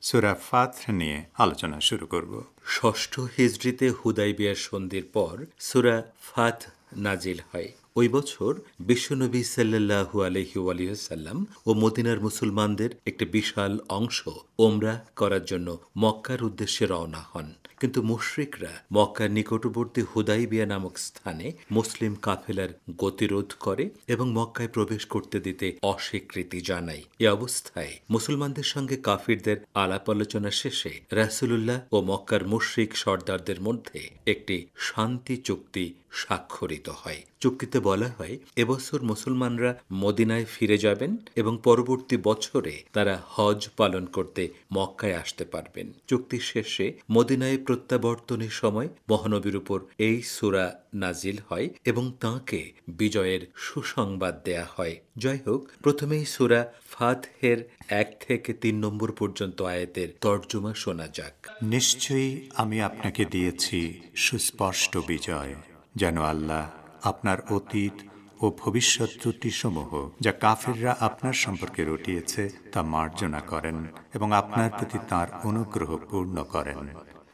সূরা ফাথ নিয়ে আলোচনা শুরু করব। ষষ্ঠ হিজরিতে হুদাইবিয়ার সন্ধির পর সূরা ফাথ নাজিল হয়। ওই বছর বিশ্বনবী সাল্লাল্লাহু আলাইহি ওয়াসাল্লাম ও মদিনার মুসলমানদের একটি বিশাল অংশ ওমরা করার জন্য মক্কার উদ্দেশ্যে রওনা হন। কিন্তু মুশরিকরা মক্কার নিকটবর্তী হুদাইবিয়া নামক স্থানে মুসলিম কাফেলার গতিরোধ করে এবং মক্কায় প্রবেশ করতে দিতে অস্বীকৃতি জানায়। এ অবস্থায় মুসলমানদের সঙ্গে কাফিরদের আলাপ আলোচনা শেষে রাসূলুল্লাহ ও মক্কার মুশরিক সর্দারদের মধ্যে একটি শান্তি চুক্তি স্বাক্ষরিত হয়। চুক্তিতে বলা হয়, এবছর মুসলমানরা মদিনায় ফিরে যাবেন এবং পরবর্তী বছরে তারা হজ পালন করতে মক্কায় আসতে পারবেন। চুক্তির শেষে মদিনায় প্রত্যাবর্তনের সময় মহানবীর উপর এই সূরা নাজিল হয় এবং তাঁকে বিজয়ের সুসংবাদ দেয়া হয়। যাই হোক, প্রথমেই সূরা ফাথের 1 থেকে 3 নম্বর পর্যন্ত আয়াতের তর্জমা শোনা যাক। নিশ্চয়ই আমি আপনাকে দিয়েছি সুস্পষ্ট বিজয়, যেন আল্লাহ আপনার অতীত ও ভবিষ্যৎ ত্রুটিসমূহ যা কাফিররা আপনার সম্পর্কে রটিয়েছে তা মার্জনা করেন এবং আপনার প্রতি তাঁর অনুগ্রহ পূর্ণ করেন,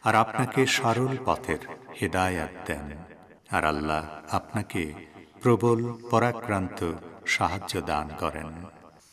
আর আপনাকে সরল পথের হেদায়াত দেন। আর আল্লাহ আপনাকে প্রবল পরাক্রান্ত সাহায্য দান করেন।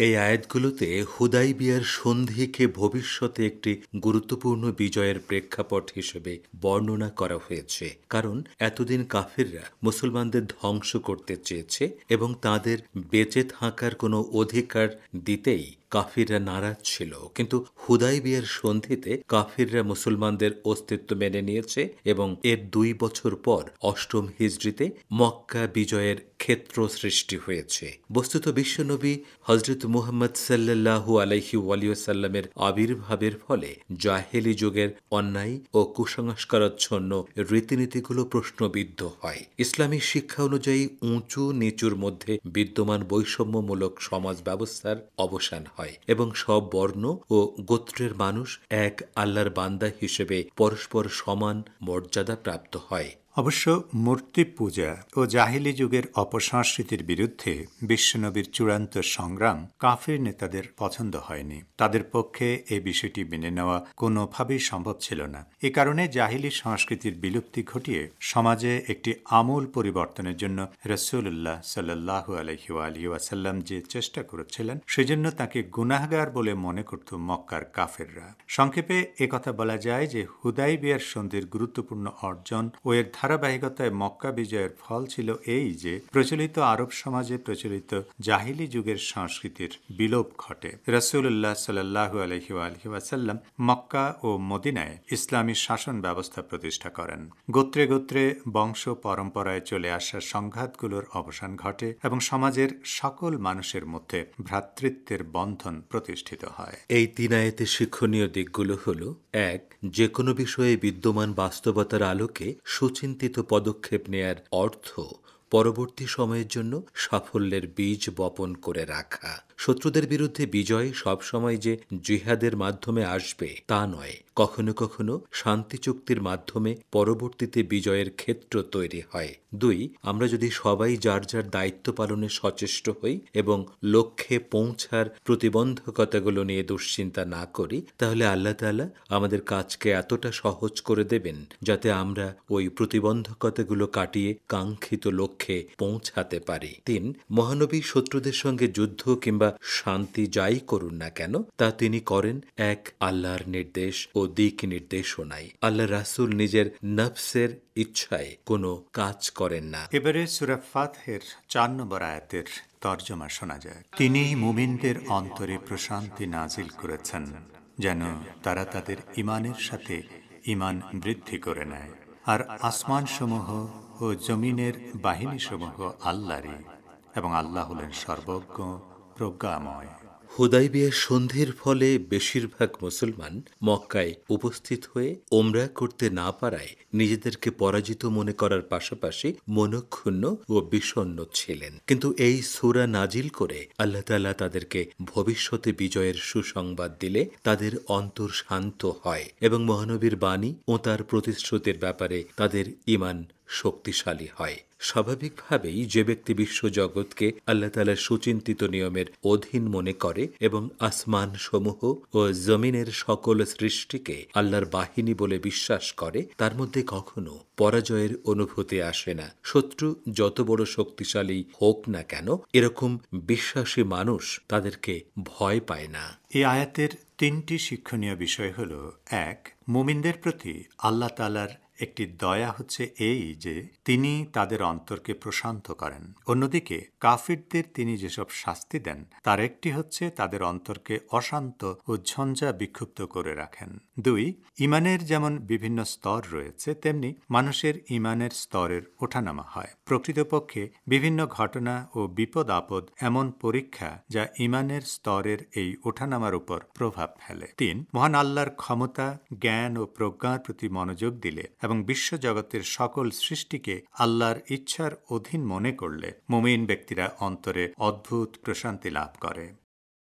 এই আয়াতগুলোতে হুদাইবিয়ার সন্ধিকে ভবিষ্যতে একটি গুরুত্বপূর্ণ বিজয়ের প্রেক্ষাপট হিসেবে বর্ণনা করা হয়েছে। কারণ এতদিন কাফিররা মুসলমানদের ধ্বংস করতে চেয়েছে এবং তাদের বেঁচে থাকার কোনো অধিকার দিতেই কাফিররা নারাজ ছিল। কিন্তু হুদাইবিয়ার সন্ধিতে কাফিররা মুসলমানদের অস্তিত্ব মেনে নিয়েছে এবং এর 2 বছর পর অষ্টম হিজরিতে মক্কা বিজয়ের ক্ষেত্র সৃষ্টি হয়েছে। বস্তুত বিশ্বনবী হযরত মুহাম্মদ সাল্লাল্লাহু আলাইহি ওয়াসাল্লামের আবির্ভাবের ফলে জাহেলি যুগের অন্যায় ও কুসংস্কারাচ্ছন্ন রীতিনীতিগুলো প্রশ্নবিদ্ধ হয়। ইসলামী শিক্ষা অনুযায়ী উঁচু নিচুর মধ্যে বিদ্যমান বৈষম্যমূলক সমাজ ব্যবস্থার অবসান হয় এবং সব বর্ণ ও গোত্রের মানুষ এক আল্লাহর বান্দা হিসেবে পরস্পর সমান মর্যাদা প্রাপ্ত হয়। অবশ্য মূর্তি পূজা ও জাহিলি যুগের অপসংস্কৃতির বিরুদ্ধে বিশ্বনবীর চূড়ান্ত সংগ্রাম কাফির নেতাদের পছন্দ হয়নি। তাদের পক্ষে এই বিষয়টি মেনে নেওয়া কোনোভাবেই সম্ভব ছিল না। এ কারণে জাহিলি সংস্কৃতির বিলুপ্তি ঘটিয়ে সমাজে একটি আমূল পরিবর্তনের জন্য রাসূলুল্লাহ সাল্লাল্লাহু আলাইহি ওয়াসাল্লাম যে চেষ্টা করেছিলেন, সেজন্য তাকে গুনাহগার বলে মনে করত মক্কার কাফেররা। সংক্ষেপে একথা বলা যায় যে হুদাইবিয়ার সন্ধির গুরুত্বপূর্ণ অর্জন ও এর ধারাবাহিকতায় মক্কা বিজয়ের ফল ছিল এই যে প্রচলিত আরব সমাজে প্রচলিত জাহিলি যুগের সংস্কৃতির বিলোপ ঘটে। রাসূলুল্লাহ সাল্লাল্লাহু আলাইহি ওয়াসাল্লাম মক্কা ও মদিনায় ইসলামী শাসন ব্যবস্থা প্রতিষ্ঠা করেন। গোত্রে গোত্রে বংশ পরম্পরায় চলে আসা সংঘাতগুলোর অবসান ঘটে এবং সমাজের সকল মানুষের মধ্যে ভ্রাতৃত্বের বন্ধন প্রতিষ্ঠিত হয়। এই 3 আয়াতের শিক্ষণীয় দিকগুলো হল: 1. যে কোনো বিষয়ে বিদ্যমান বাস্তবতার আলোকে সুচিন্তিত পদক্ষেপ নেয়ার অর্থ পরবর্তী সময়ের জন্য সাফল্যের বীজ বপন করে রাখা। শত্রুদের বিরুদ্ধে বিজয় সবসময় যে জিহাদের মাধ্যমে আসবে তা নয়, কখনো কখনো শান্তি চুক্তির মাধ্যমে পরবর্তীতে বিজয়ের ক্ষেত্র তৈরি হয়। 2. আমরা যদি সবাই যার যার দায়িত্ব পালনে সচেষ্ট হই এবং লক্ষ্যে পৌঁছার প্রতিবন্ধকতাগুলো নিয়ে দুশ্চিন্তা না করি, তাহলে আল্লাহ তাআলা আমাদের কাজকে এতটা সহজ করে দেবেন যাতে আমরা ওই প্রতিবন্ধকতাগুলো কাটিয়ে কাঙ্ক্ষিত লক্ষ্যে পৌঁছাতে পারি। 3. মহানবী শত্রুদের সঙ্গে যুদ্ধ কিংবা শান্তি যাই করুন না কেন, তা তিনি করেন এক আল্লাহর নির্দেশ ও দিক নির্দেশনায়। আল্লাহ রাসূল নিজের নফসের ইচ্ছায় কোনো কাজ করেন না। এবারে সূরা ফাথের 4 নম্বর আয়াতের তর্জমা শোনা যায়। তিনি মুমিনদের অন্তরে প্রশান্তি নাজিল করেছেন, যেন তারা তাদের ঈমানের সাথে ঈমান বৃদ্ধি করে নেয়। আর আসমানসমূহ ও জমিনের বাহিনীসমূহ আল্লাহরই, এবং আল্লাহ হলেন সর্বজ্ঞ প্রজ্ঞাময়। হুদাইবিয়ার সন্ধির ফলে বেশিরভাগ মুসলমান মক্কায় উপস্থিত হয়ে ওমরা করতে না পারায় নিজেদেরকে পরাজিত মনে করার পাশাপাশি মনক্ষুণ্ণ ও বিষণ্ণ ছিলেন। কিন্তু এই সূরা নাজিল করে আল্লাহ তাআলা তাদেরকে ভবিষ্যতে বিজয়ের সুসংবাদ দিলে তাদের অন্তর শান্ত হয় এবং মহানবীর বাণী ও তার প্রতিশ্রুতির ব্যাপারে তাদের ঈমান শক্তিশালী হয়। স্বাভাবিকভাবেই যে ব্যক্তি বিশ্বজগৎকে আল্লাহ তাআলার সুচিন্তিত নিয়মের অধীন মনে করে এবং আসমান সমূহ ও জমিনের সকল সৃষ্টিকে আল্লাহর বাহিনী বলে বিশ্বাস করে, তার মধ্যে কখনো পরাজয়ের অনুভূতি আসে না। শত্রু যত বড় শক্তিশালী হোক না কেন, এরকম বিশ্বাসী মানুষ তাদেরকে ভয় পায় না। এই আয়াতের 3টি শিক্ষণীয় বিষয় হল, 1, মুমিনদের প্রতি আল্লাহ তাআলার একটি দয়া হচ্ছে এই যে তিনি তাদের অন্তরকে প্রশান্ত করেন। অন্যদিকে কাফিরদের তিনি যেসব শাস্তি দেন তার একটি হচ্ছে তাদের অন্তরকে অশান্ত ও ঝঞ্ঝা বিক্ষুব্ধ করে রাখেন। 2, ইমানের যেমন বিভিন্ন স্তর রয়েছে তেমনি মানুষের ইমানের স্তরের ওঠানামা হয়। প্রকৃতপক্ষে বিভিন্ন ঘটনা ও বিপদ আপদ এমন পরীক্ষা যা ইমানের স্তরের এই ওঠানামার উপর প্রভাব ফেলে। 3, মহান আল্লাহর ক্ষমতা, জ্ঞান ও প্রজ্ঞার প্রতি মনোযোগ দিলে এবং বিশ্বজগতের সকল সৃষ্টিকে আল্লাহর ইচ্ছার অধীন মনে করলে মুমিন ব্যক্তিরা অন্তরে অদ্ভুত প্রশান্তি লাভ করে।